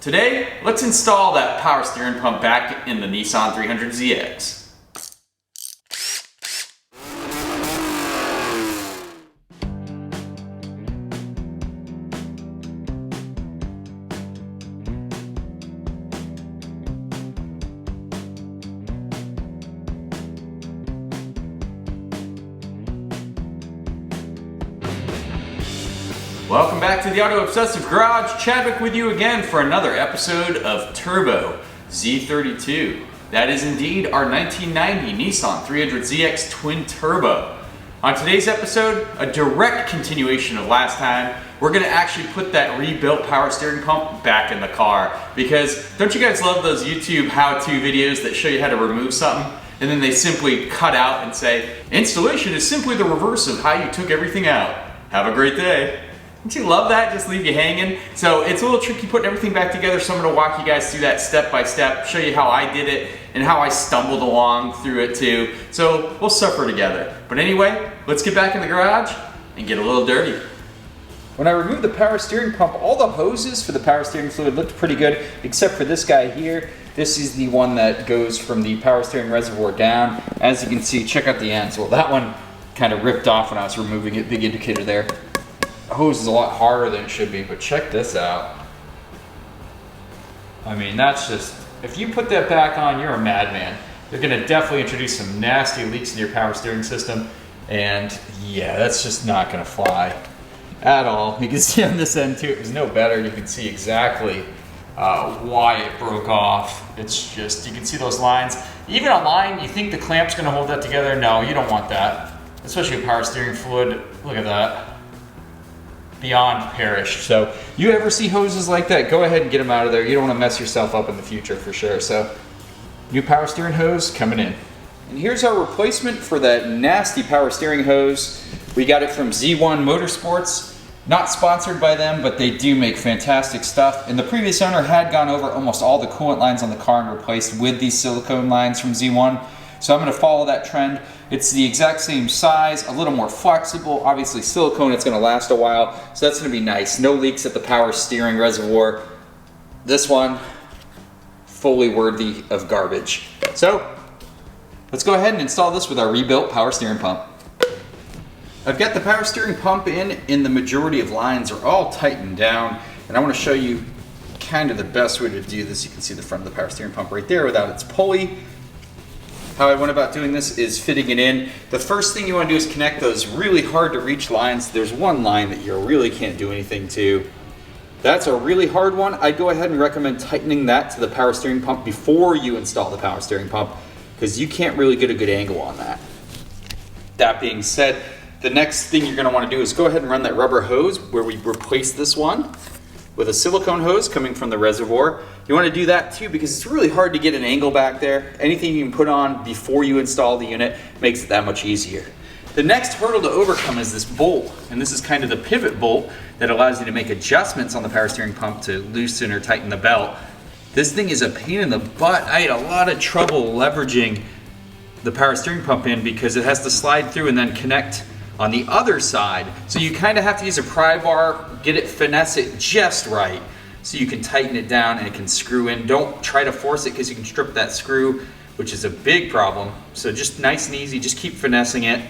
Today, let's install that power steering pump back in the Nissan 300ZX. Welcome back to the Auto Obsessive Garage. Chadwick with you again for another episode of Turbo Z32. That is indeed our 1990 Nissan 300ZX Twin Turbo. On today's episode, a direct continuation of last time, we're going to actually put that rebuilt power steering pump back in the car. Because don't you guys love those YouTube how-to videos that show you how to remove something? And then they simply cut out and say, installation is simply the reverse of how you took everything out. Have a great day. Don't you love that? Just leave you hanging. So it's a little tricky putting everything back together, so I'm going to walk you guys through that step by step, show you how I did it and how I stumbled along through it too. So we'll suffer together. But anyway, let's get back in the garage and get a little dirty. When I removed the power steering pump, all the hoses for the power steering fluid looked pretty good, except for this guy here. This is the one that goes from the power steering reservoir down. As you can see, check out the ends. Well, that one kind of ripped off when I was removing it. Big indicator there. Hose is a lot harder than it should be, but check this out. I mean, that's just, if you put that back on, you're a madman. You're gonna definitely introduce some nasty leaks in your power steering system, and yeah, that's just not gonna fly at all. You can see on this end too, it was no better. You can see exactly why it broke off. It's just, you can see those lines. Even online, you think the clamp's gonna hold that together. No, you don't want that, especially with power steering fluid. Look at that. Beyond perished. So you ever see hoses like that, go ahead and get them out of there. You don't want to mess yourself up in the future for sure. So new power steering hose coming in. And here's our replacement for that nasty power steering hose. We got it from Z1 Motorsports. Not sponsored by them, but they do make fantastic stuff. And the previous owner had gone over almost all the coolant lines on the car and replaced with these silicone lines from Z1. So I'm going to follow that trend. It's the exact same size, a little more flexible. Obviously silicone, it's going to last a while, so that's going to be nice. No leaks at the power steering reservoir. This one, fully worthy of garbage. So let's go ahead and install this with our rebuilt power steering pump. I've got the power steering pump in the majority of lines are all tightened down, and I want to show you kind of the best way to do this. You can see the front of the power steering pump right there without its pulley. How I went about doing this is fitting it in. The first thing you want to do is connect those really hard to reach lines. There's one line that you really can't do anything to. That's a really hard one. I'd go ahead and recommend tightening that to the power steering pump before you install the power steering pump, because you can't really get a good angle on that. That being said, the next thing you're going to want to do is go ahead and run that rubber hose where we replaced this one with a silicone hose coming from the reservoir. You want to do that too because it's really hard to get an angle back there. Anything you can put on before you install the unit makes it that much easier. The next hurdle to overcome is this bolt, and this is kind of the pivot bolt that allows you to make adjustments on the power steering pump to loosen or tighten the belt. This thing is a pain in the butt. I had a lot of trouble leveraging the power steering pump in because it has to slide through and then connect on the other side. So you kind of have to use a pry bar, finesse it just right so you can tighten it down and it can screw in. Don't try to force it because you can strip that screw, which is a big problem. So just nice and easy, just keep finessing it.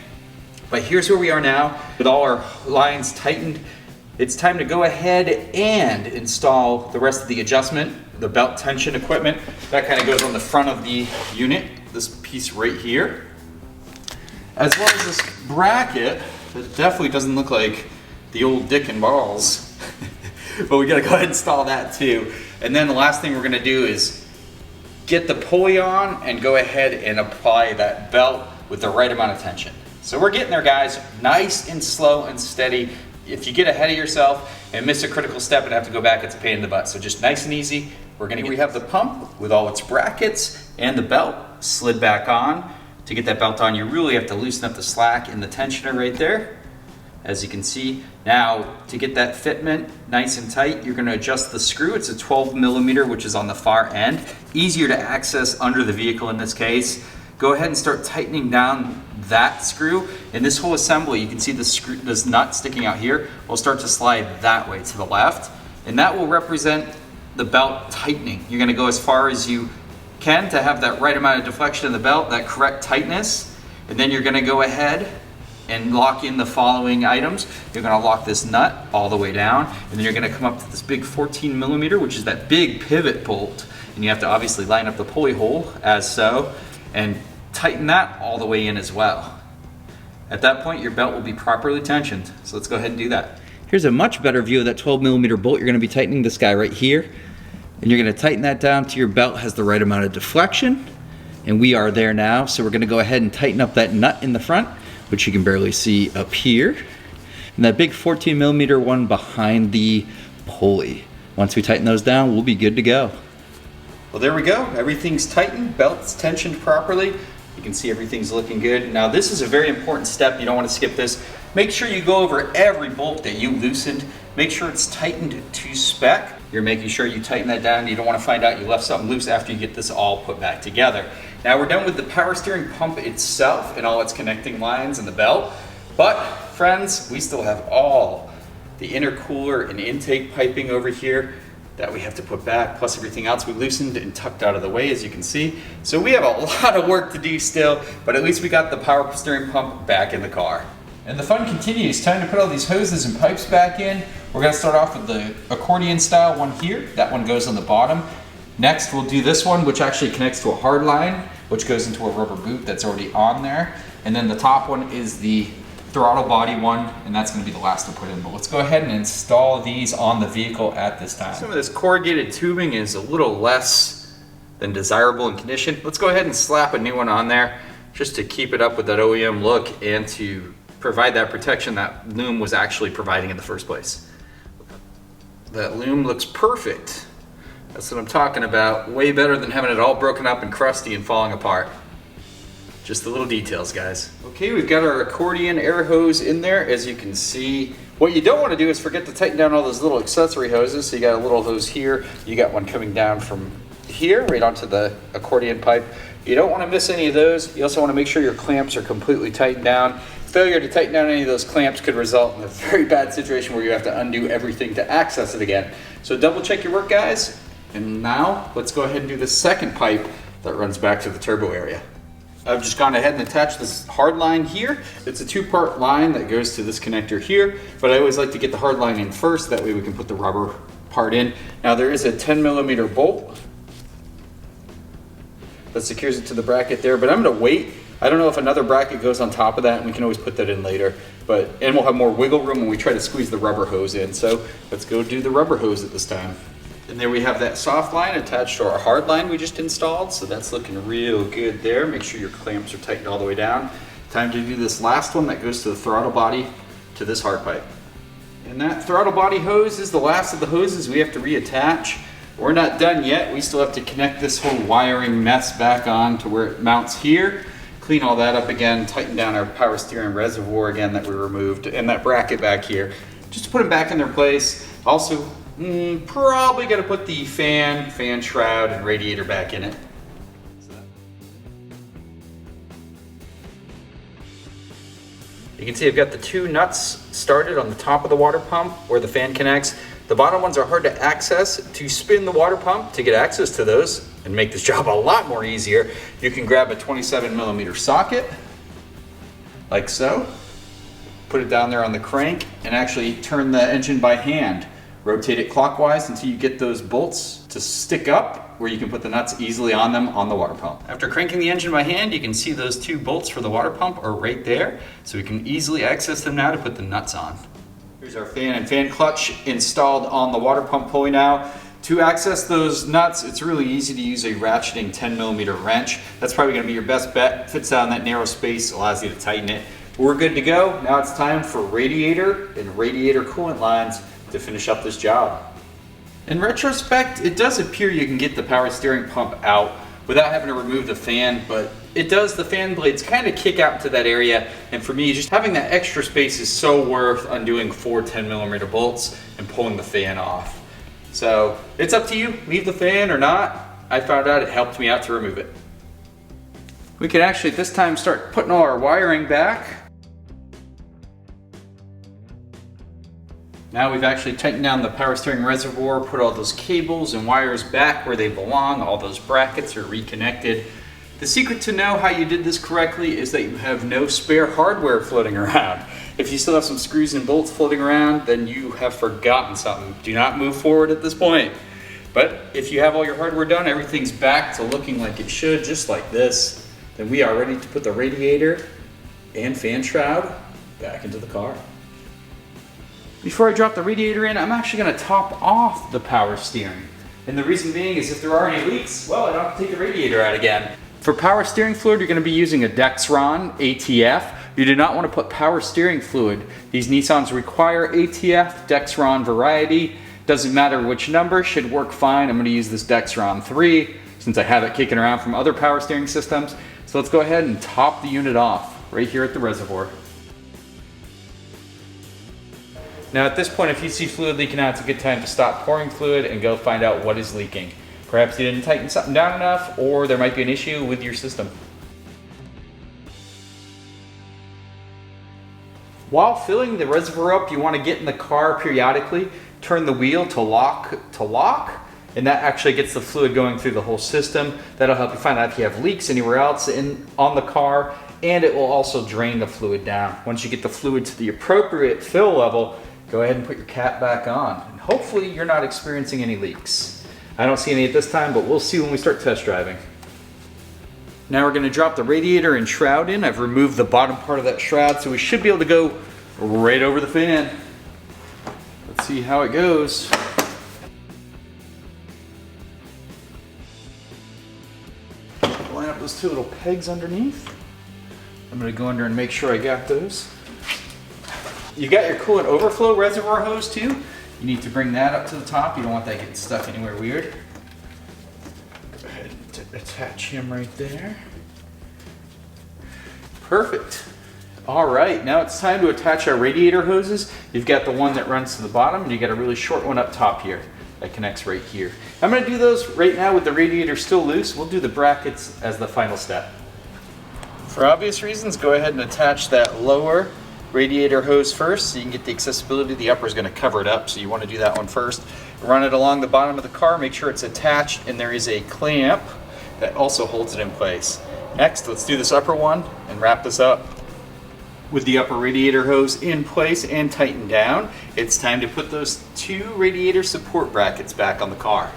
But here's where we are now with all our lines tightened. It's time to go ahead and install the rest of the adjustment, the belt tension equipment. That kind of goes on the front of the unit, this piece right here. As well as this bracket that definitely doesn't look like the old dick and balls. But we gotta go ahead and install that too. And then the last thing we're gonna do is get the pulley on and go ahead and apply that belt with the right amount of tension. So we're getting there, guys, nice and slow and steady. If you get ahead of yourself and miss a critical step and have to go back, it's a pain in the butt. So just nice and easy. We have the pump with all its brackets and the belt slid back on. To get that belt on, you really have to loosen up the slack in the tensioner right there. As you can see, now to get that fitment nice and tight, you're going to adjust the screw. It's a 12 millimeter, which is on the far end. Easier to access under the vehicle in this case. Go ahead and start tightening down that screw. In this whole assembly, you can see the screw, this nut sticking out here, will start to slide that way to the left. And that will represent the belt tightening. You're gonna go as far as you can to have that right amount of deflection in the belt, that correct tightness. And then you're gonna go ahead and lock in the following items. You're gonna lock this nut all the way down, and then you're gonna come up to this big 14 millimeter, which is that big pivot bolt. And you have to obviously line up the pulley hole as so, and tighten that all the way in as well. At that point, your belt will be properly tensioned. So let's go ahead and do that. Here's a much better view of that 12 millimeter bolt. You're gonna be tightening this guy right here, and you're gonna tighten that down to your belt has the right amount of deflection. And we are there now. So we're gonna go ahead and tighten up that nut in the front, which you can barely see up here. And that big 14 millimeter one behind the pulley. Once we tighten those down, we'll be good to go. Well, there we go. Everything's tightened, belt's tensioned properly. You can see everything's looking good. Now this is a very important step. You don't want to skip this. Make sure you go over every bolt that you loosened. Make sure it's tightened to spec. You're making sure you tighten that down. You don't want to find out you left something loose after you get this all put back together. Now we're done with the power steering pump itself and all its connecting lines and the belt. But friends, we still have all the intercooler and intake piping over here that we have to put back, plus everything else we loosened and tucked out of the way, as you can see. So we have a lot of work to do still, but at least we got the power steering pump back in the car. And the fun continues. Time to put all these hoses and pipes back in. We're gonna start off with the accordion style one here. That one goes on the bottom. Next, we'll do this one, which actually connects to a hard line, which goes into a rubber boot that's already on there. And then the top one is the throttle body one, and that's gonna be the last to put in. But let's go ahead and install these on the vehicle at this time. Some of this corrugated tubing is a little less than desirable in condition. Let's go ahead and slap a new one on there just to keep it up with that OEM look and to provide that protection that loom was actually providing in the first place. That loom looks perfect. That's what I'm talking about. Way better than having it all broken up and crusty and falling apart. Just the little details, guys. Okay, we've got our accordion air hose in there, as you can see. What you don't want to do is forget to tighten down all those little accessory hoses. So you got a little hose here. You got one coming down from here right onto the accordion pipe. You don't want to miss any of those. You also want to make sure your clamps are completely tightened down. Failure to tighten down any of those clamps could result in a very bad situation where you have to undo everything to access it again. So double check your work, guys. And now let's go ahead and do the second pipe that runs back to the turbo area. I've just gone ahead and attached this hard line here. It's a two-part line that goes to this connector here, but I always like to get the hard line in first. That way we can put the rubber part in. Now there is a 10 millimeter bolt that secures it to the bracket there, but I'm gonna wait. I don't know if another bracket goes on top of that, and we can always put that in later. And we'll have more wiggle room when we try to squeeze the rubber hose in. So let's go do the rubber hose at this time. And there we have that soft line attached to our hard line we just installed. So that's looking real good there. Make sure your clamps are tightened all the way down. Time to do this last one that goes to the throttle body to this hard pipe. And that throttle body hose is the last of the hoses we have to reattach. We're not done yet. We still have to connect this whole wiring mess back on to where it mounts here. Clean all that up again, tighten down our power steering reservoir again that we removed, and that bracket back here, just to put them back in their place. Also, probably gonna put the fan shroud and radiator back in it. You can see I've got the two nuts started on the top of the water pump where the fan connects. The bottom ones are hard to access. To spin the water pump, to get access to those and make this job a lot more easier, you can grab a 27 millimeter socket, like so. Put it down there on the crank and actually turn the engine by hand. Rotate it clockwise until you get those bolts to stick up where you can put the nuts easily on them on the water pump. After cranking the engine by hand, you can see those two bolts for the water pump are right there. So we can easily access them now to put the nuts on. Here's our fan and fan clutch installed on the water pump pulley now. To access those nuts, it's really easy to use a ratcheting 10 millimeter wrench. That's probably gonna be your best bet. Fits down that narrow space, allows you to tighten it. We're good to go. Now it's time for radiator and radiator coolant lines to finish up this job. In retrospect, it does appear you can get the power steering pump out without having to remove the fan, but it does, the fan blades kind of kick out to that area, and for me, just having that extra space is so worth undoing 4 10 millimeter bolts and pulling the fan off. So it's up to you, leave the fan or not. I found out it helped me out to remove it. We can actually at this time start putting all our wiring back. Now we've actually tightened down the power steering reservoir, put all those cables and wires back where they belong. All those brackets are reconnected. The secret to know how you did this correctly is that you have no spare hardware floating around. If you still have some screws and bolts floating around, then you have forgotten something. Do not move forward at this point. But if you have all your hardware done, everything's back to looking like it should, just like this, then we are ready to put the radiator and fan shroud back into the car. Before I drop the radiator in, I'm actually going to top off the power steering. And the reason being is if there are any leaks, well, I don't have to take the radiator out again. For power steering fluid, you're going to be using a Dexron ATF. You do not want to put power steering fluid. These Nissans require ATF, Dexron variety. Doesn't matter which number, should work fine. I'm going to use this Dexron 3 since I have it kicking around from other power steering systems. So let's go ahead and top the unit off right here at the reservoir. Now at this point, if you see fluid leaking out, it's a good time to stop pouring fluid and go find out what is leaking. Perhaps you didn't tighten something down enough, or there might be an issue with your system. While filling the reservoir up, you want to get in the car periodically, turn the wheel to lock, and that actually gets the fluid going through the whole system. That'll help you find out if you have leaks anywhere else on the car, and it will also drain the fluid down. Once you get the fluid to the appropriate fill level, go ahead and put your cap back on, and hopefully you're not experiencing any leaks. I don't see any at this time, but we'll see when we start test driving. Now we're going to drop the radiator and shroud in. I've removed the bottom part of that shroud, so we should be able to go right over the fan. Let's see how it goes. Line up those two little pegs underneath. I'm going to go under and make sure I got those. You got your coolant overflow reservoir hose too. You need to bring that up to the top. You don't want that getting stuck anywhere weird. Go ahead and attach him right there. Perfect. All right, now it's time to attach our radiator hoses. You've got the one that runs to the bottom, and you got a really short one up top here that connects right here. I'm going to do those right now with the radiator still loose. We'll do the brackets as the final step. For obvious reasons, go ahead and attach that lower radiator hose first so you can get the accessibility. The upper is going to cover it up, so you want to do that one first. Run it along the bottom of the car, make sure it's attached, and there is a clamp that also holds it in place. Next, let's do this upper one and wrap this up. With the upper radiator hose in place and tightened down, it's time to put those two radiator support brackets back on the car.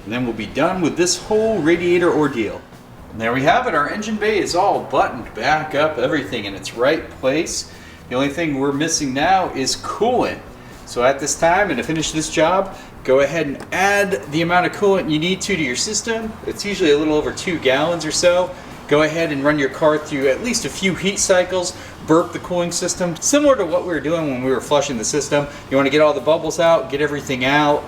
And then we'll be done with this whole radiator ordeal. And there we have it. Our engine bay is all buttoned back up, everything in its right place. The only thing we're missing now is coolant. So at this time, and to finish this job, go ahead and add the amount of coolant you need to your system. It's usually a little over 2 gallons or so. Go ahead and run your car through at least a few heat cycles, burp the cooling system, similar to what we were doing when we were flushing the system. You want to get all the bubbles out, get everything out,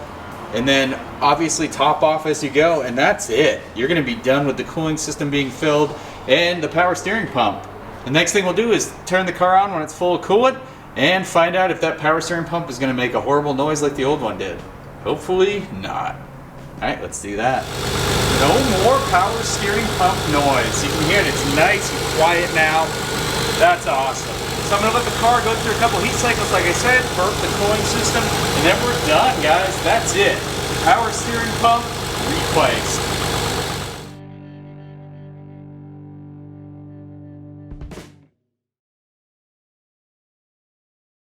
and then obviously top off as you go, and that's it. You're going to be done with the cooling system being filled and the power steering pump. The next thing we'll do is turn the car on when it's full of coolant and find out if that power steering pump is going to make a horrible noise like the old one did. Hopefully not. Alright, let's do that. No more power steering pump noise. You can hear it, it's nice and quiet now. That's awesome. So I'm going to let the car go through a couple heat cycles like I said, burp the cooling system, and then we're done, guys. That's it. Power steering pump replaced.